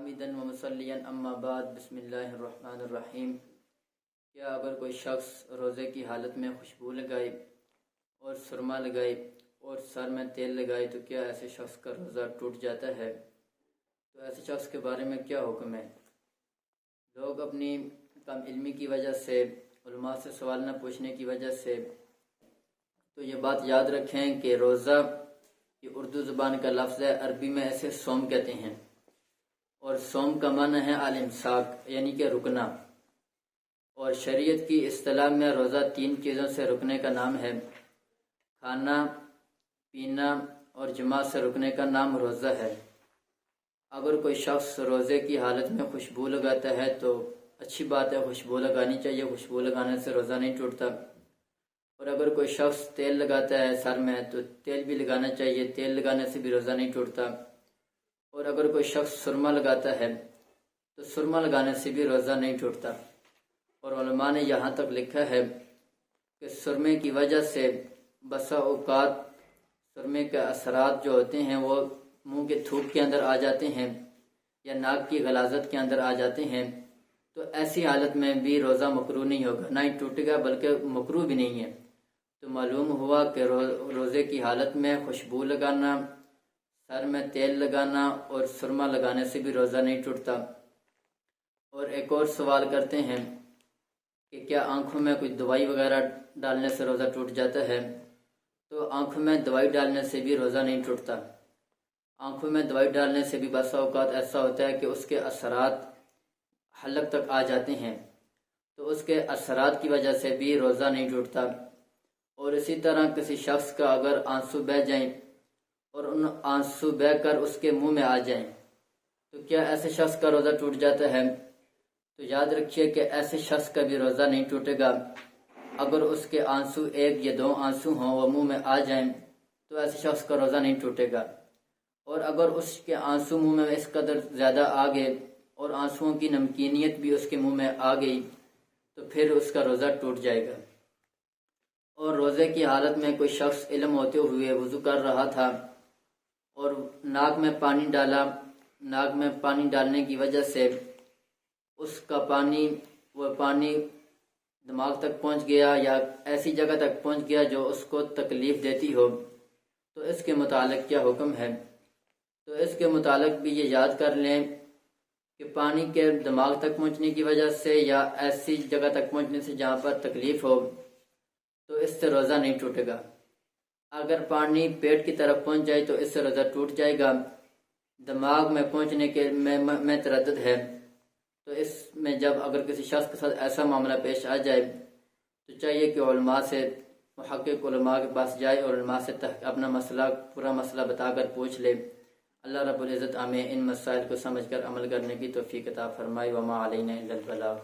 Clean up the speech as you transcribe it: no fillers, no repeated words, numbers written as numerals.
حامدن و مصلیًا اما بعد بسم اللہ الرحمن الرحیم۔ کیا اگر کوئی شخص روزے کی حالت میں خوشبو لگائے اور سرما لگائے اور سر میں تیل لگائے تو کیا ایسے شخص کا روزہ ٹوٹ جاتا ہے؟ تو ایسے شخص کے بارے میں کیا حکم ہے؟ لوگ اپنی کم علمی کی وجہ سے، علماء سے سوال نہ پوچھنے کی وجہ سے تو یہ بات یاد رکھیں کہ روزہ یہ اردو زبان کا لفظ ہے، عربی میں اسے صوم کہتے ہیں، اور صوم کا معنی ہے الامساک یعنی کہ رکنا، اور شریعت کی اصطلاح میں روزہ 3 چیزوں سے رکنے کا نام ہے: کھانا پینا اور جماع سے رکنے کا نام روزہ ہے۔ اگر کوئی شخص روزے کی حالت میں خوشبو لگاتا ہے تو اچھی بات ہے، خوشبو لگانی چاہیے، خوشبو لگانے سے روزہ نہیں ٹوٹتا۔ اور اگر کوئی شخص تیل لگاتا ہے سر میں تو تیل بھی لگانا چاہیے، تیل لگانے سے بھی روزہ نہیں ٹوٹتا۔ اور اگر کوئی شخص سرما لگاتا ہے تو سرما لگانے سے بھی روزہ نہیں ٹوٹتا۔ اور علماء نے یہاں تک لکھا ہے کہ سرمے کی وجہ سے بسا اوقات سرمے کے اثرات جو ہوتے ہیں وہ منہ کے تھوک کے اندر آ جاتے ہیں یا ناک کی غلاظت کے اندر آ جاتے ہیں، تو ایسی حالت میں بھی روزہ مکروہ نہیں ہوگا، نہ ہی ٹوٹے گا بلکہ مکروہ بھی نہیں ہے۔ تو معلوم ہوا کہ روزے کی حالت میں خوشبو لگانا، سر میں تیل لگانا اور سرما لگانے سے بھی روزہ نہیں ٹوٹتا۔ اور ایک اور سوال کرتے ہیں کہ کیا آنکھوں میں کوئی دوائی وغیرہ ڈالنے سے روزہ ٹوٹ جاتا ہے؟ تو آنکھوں میں دوائی ڈالنے سے بھی روزہ نہیں ٹوٹتا۔ آنکھوں میں دوائی ڈالنے سے بھی بسا اوقات ایسا ہوتا ہے کہ اس کے اثرات حلق تک آ جاتے ہیں، تو اس کے اثرات کی وجہ سے بھی روزہ نہیں ٹوٹتا۔ اور اسی طرح کسی شخص کا اگر آنسو بہہ جائیں اور ان آنسو بہہ کر اس کے منہ میں آ جائیں تو کیا ایسے شخص کا روزہ ٹوٹ جاتا ہے؟ تو یاد رکھیے کہ ایسے شخص کا بھی روزہ نہیں ٹوٹے گا۔ اگر اس کے آنسو 1 یا 2 آنسو ہوں وہ منہ میں آ جائیں تو ایسے شخص کا روزہ نہیں ٹوٹے گا۔ اور اگر اس کے آنسو منہ میں اس قدر زیادہ آ گئے اور آنسوؤں کی نمکینیت بھی اس کے منہ میں آ گئی تو پھر اس کا روزہ ٹوٹ جائے گا۔ اور روزے کی حالت میں کوئی شخص علم ہوتے ہوئے وضو کر رہا تھا اور ناک میں پانی ڈالا، ناک میں پانی ڈالنے کی وجہ سے اس کا پانی دماغ تک پہنچ گیا یا ایسی جگہ تک پہنچ گیا جو اس کو تکلیف دیتی ہو، تو اس کے متعلق کیا حکم ہے؟ تو اس کے متعلق بھی یہ یاد کر لیں کہ پانی کے دماغ تک پہنچنے کی وجہ سے یا ایسی جگہ تک پہنچنے سے جہاں پر تکلیف ہو تو اس سے روزہ نہیں ٹوٹے گا۔ اگر پانی پیٹ کی طرف پہنچ جائے تو اس سے روزہ ٹوٹ جائے گا۔ دماغ میں پہنچنے کے میں تردد ہے، تو اس میں جب اگر کسی شخص کے ساتھ ایسا معاملہ پیش آ جائے تو چاہیے کہ علماء سے، محقق علماء کے پاس جائے اور علماء سے اپنا پورا مسئلہ بتا کر پوچھ لے۔ اللہ رب العزت ہمیں ان مسائل کو سمجھ کر عمل کرنے کی توفیق عطا فرمائے۔ وما علینا الا البلاغ۔